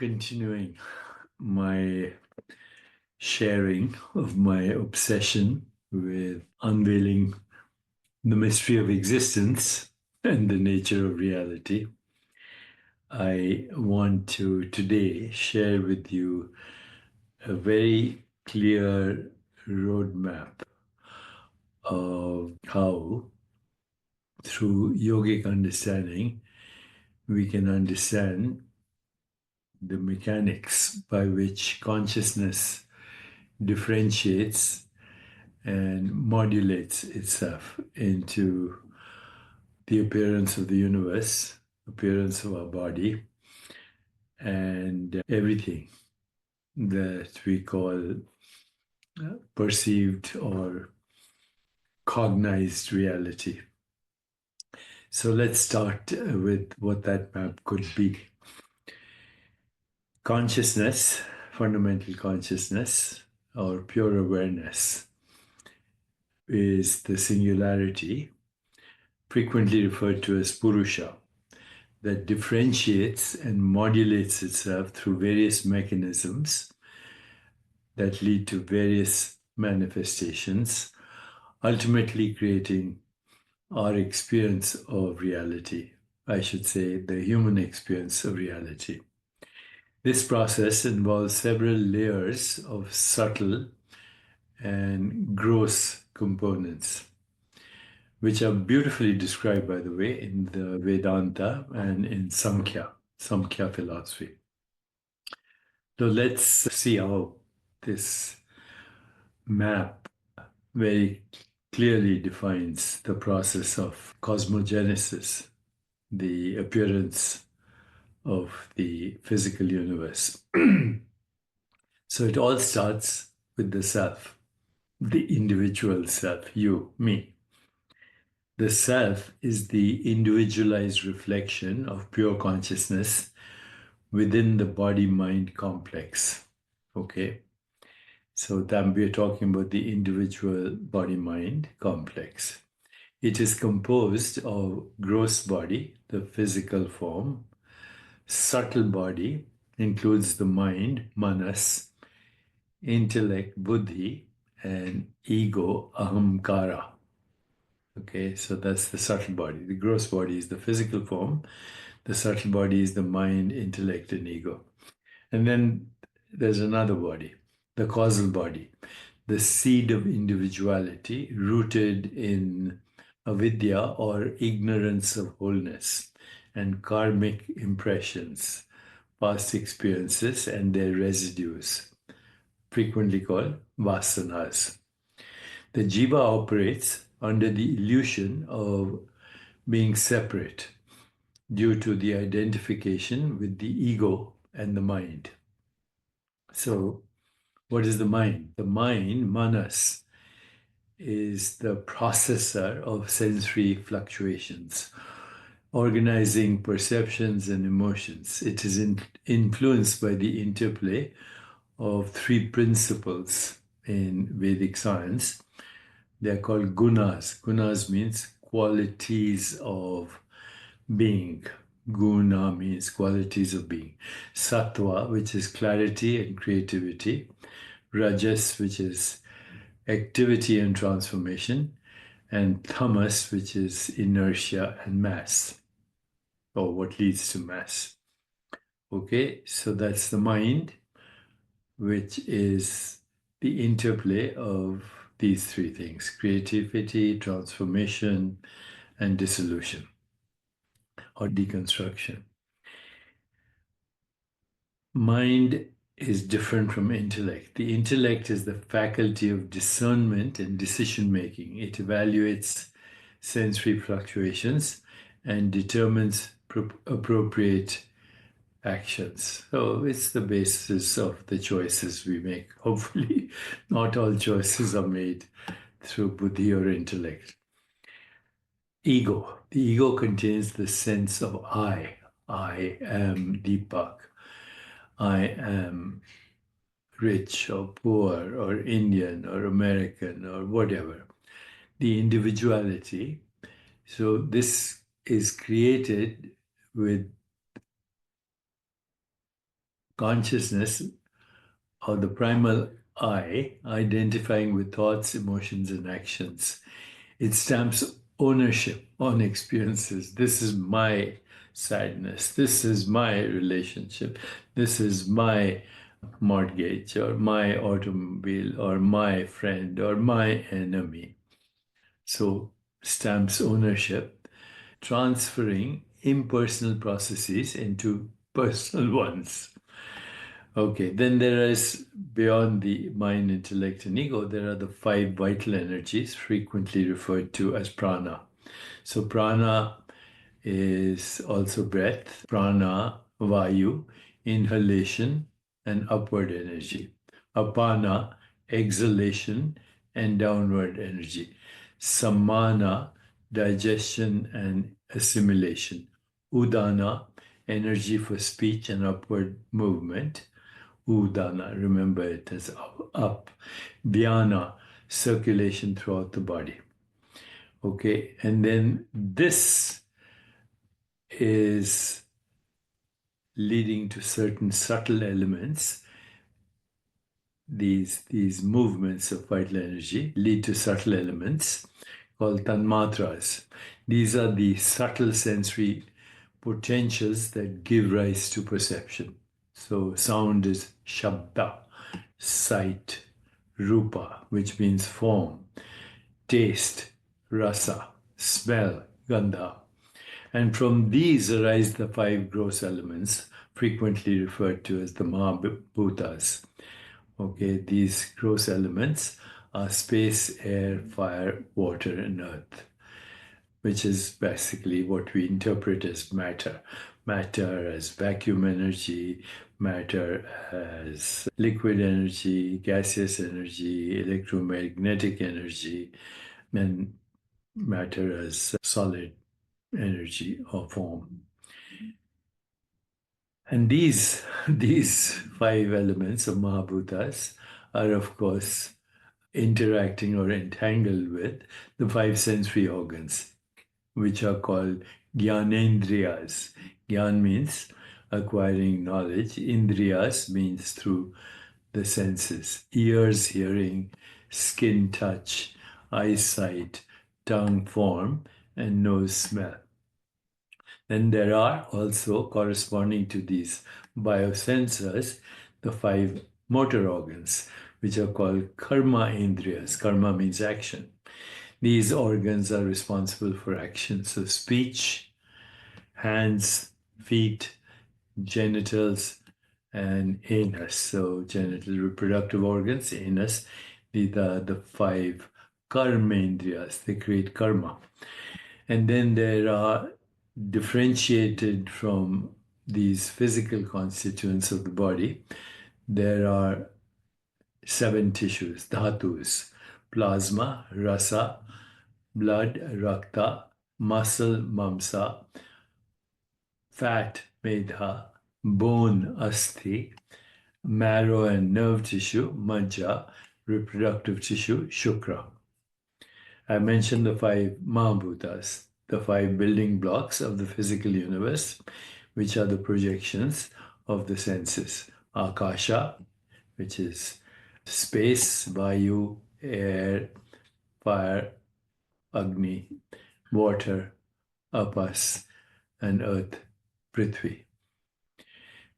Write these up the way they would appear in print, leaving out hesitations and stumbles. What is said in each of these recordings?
continuing my sharing of my obsession with unveiling the mystery of existence and the nature of reality, I want to today share with you a very clear roadmap of how, through yogic understanding, we can understand the mechanics by which consciousness differentiates and modulates itself into the appearance of the universe, appearance of our body, and everything that we call perceived or cognized reality. So let's start with what that map could be. Consciousness, fundamental consciousness, or pure awareness, is the singularity, frequently referred to as Purusha, that differentiates and modulates itself through various mechanisms that lead to various manifestations, ultimately creating our experience of reality. I should say, the human experience of reality. This process involves several layers of subtle and gross components, which are beautifully described, by the way, in the Vedanta and in Samkhya philosophy. So let's see how this map very clearly defines the process of cosmogenesis, the appearance of the physical universe. So it all starts with the self, the individual self, you, me. The self is the individualized reflection of pure consciousness within the body-mind complex. Okay? So then we're talking about the individual body-mind complex. It is composed of gross body, the physical form, subtle body, includes the mind, manas, intellect, buddhi, and ego, ahamkara. Okay, so that's the subtle body. The gross body is the physical form. The subtle body is the mind, intellect, and ego. And then there's another body, the causal body, the seed of individuality rooted in avidya or ignorance of wholeness and karmic impressions, past experiences, and their residues, frequently called vasanas. The jiva operates under the illusion of being separate due to the identification with the ego and the mind. So, what is the mind? The mind, manas, is the processor of sensory fluctuations, organizing perceptions and emotions. It is influenced by the interplay of three principles in Vedic science. They are called gunas. Gunas means qualities of being. Guna means qualities of being. Sattva, which is clarity and creativity. Rajas, which is activity and transformation. And tamas, which is inertia and mass, or what leads to mass. Okay, so that's the mind, which is the interplay of these three things: creativity, transformation, and dissolution or deconstruction. Mind is different from intellect. The intellect is the faculty of discernment and decision making. It evaluates sensory fluctuations and determines appropriate actions. So it's the basis of the choices we make. Hopefully, not all choices are made through buddhi or intellect. Ego. The ego contains the sense of I. I am Deepak. I am rich or poor or Indian or American or whatever. The individuality. So this is created with consciousness or the primal I, identifying with thoughts, emotions, and actions. It stamps ownership on experiences. This is my sadness. This is my relationship. This is my mortgage or my automobile or my friend or my enemy. So stamps ownership, transferring impersonal processes into personal ones. Okay, then there is beyond the mind, intellect, and ego, there are the five vital energies, frequently referred to as prana. So, prana is also breath, prana, vayu, inhalation, and upward energy. Apana, exhalation and downward energy. Samana, digestion and assimilation. Udana, energy for speech and upward movement. Udana, remember it as up. Dhyana, circulation throughout the body. Okay, and then this is leading to certain subtle elements. These movements of vital energy lead to subtle elements called tanmatras. These are the subtle sensory potentials that give rise to perception. So sound is shabda, sight, rupa, which means form, taste, rasa, smell, gandha. And from these arise the five gross elements, frequently referred to as the Mahabhutas. Okay, these gross elements are space, air, fire, water, and earth, which is basically what we interpret as matter. Matter as vacuum energy, matter as liquid energy, gaseous energy, electromagnetic energy, and matter as solid energy or form. And these five elements of Mahabhutas are, of course, interacting or entangled with the five sensory organs, which are called Gyanendriyas. Gyan means acquiring knowledge. Indriyas means through the senses. Ears, hearing, skin, touch, eyesight, tongue, form, and nose, smell. Then there are also, corresponding to these biosensors, the five motor organs, which are called karma indriyas. Karma means action. These organs are responsible for action. So speech, hands, feet, genitals, and anus. So genital reproductive organs, anus, these are the five karmendriyas. They create karma. And then there are differentiated from these physical constituents of the body, there are seven tissues, dhatus, plasma, rasa, blood, rakta, muscle, mamsa, fat, medha, bone, asthi, marrow and nerve tissue, majja, reproductive tissue, shukra. I mentioned the five Mahabhutas, the five building blocks of the physical universe, which are the projections of the senses. Akasha, which is space, Vayu, air, fire, Agni, water, Apas, and earth, Prithvi.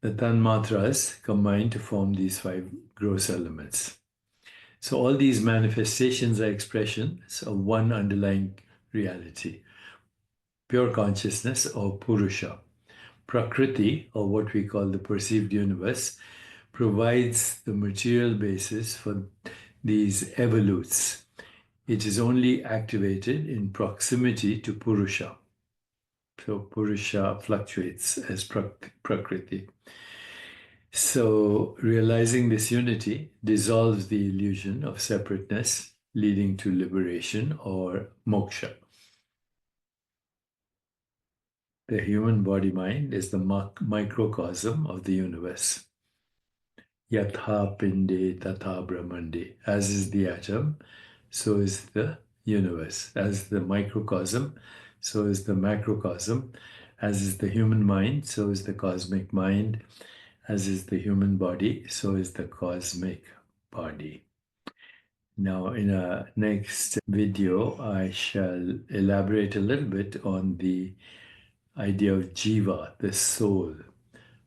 The Tanmatras combine to form these five gross elements. So all these manifestations are expressions of one underlying reality, pure consciousness or Purusha. Prakriti, or what we call the perceived universe, provides the material basis for these evolutes. It is only activated in proximity to Purusha. So Purusha fluctuates as Prakriti. So realizing this unity dissolves the illusion of separateness, leading to liberation or moksha. The human body-mind is the microcosm of the universe. Yatha pinde tatha brahmande. As is the atom, so is the universe. As the microcosm, so is the macrocosm. As is the human mind, so is the cosmic mind. As is the human body, so is the cosmic body. Now, in a next video, I shall elaborate a little bit on the idea of jiva, the soul,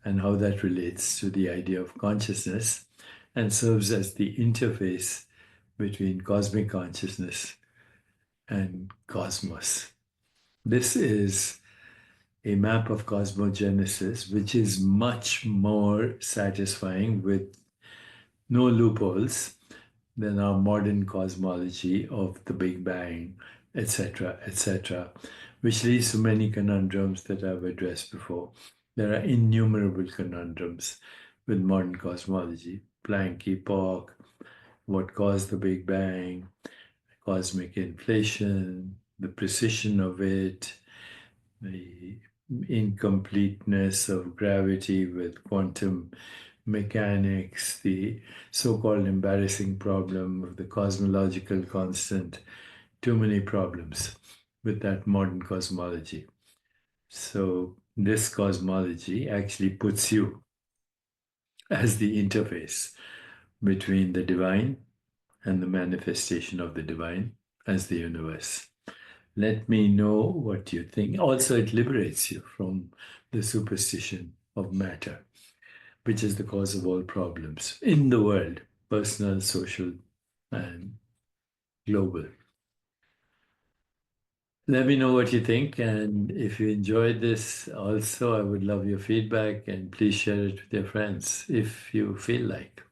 and how that relates to the idea of consciousness and serves as the interface between cosmic consciousness and cosmos. This is a map of cosmogenesis, which is much more satisfying with no loopholes than our modern cosmology of the Big Bang, etc., etc., which leads to many conundrums that I've addressed before. There are innumerable conundrums with modern cosmology. Planck epoch, what caused the Big Bang, cosmic inflation, the precision of it, the incompleteness of gravity with quantum mechanics, the so-called embarrassing problem of the cosmological constant, too many problems with that modern cosmology. So this cosmology actually puts you as the interface between the divine and the manifestation of the divine as the universe. Let me know what you think. Also, it liberates you from the superstition of matter, which is the cause of all problems in the world, personal, social, and global. Let me know what you think. And if you enjoyed this, also, I would love your feedback and please share it with your friends if you feel like.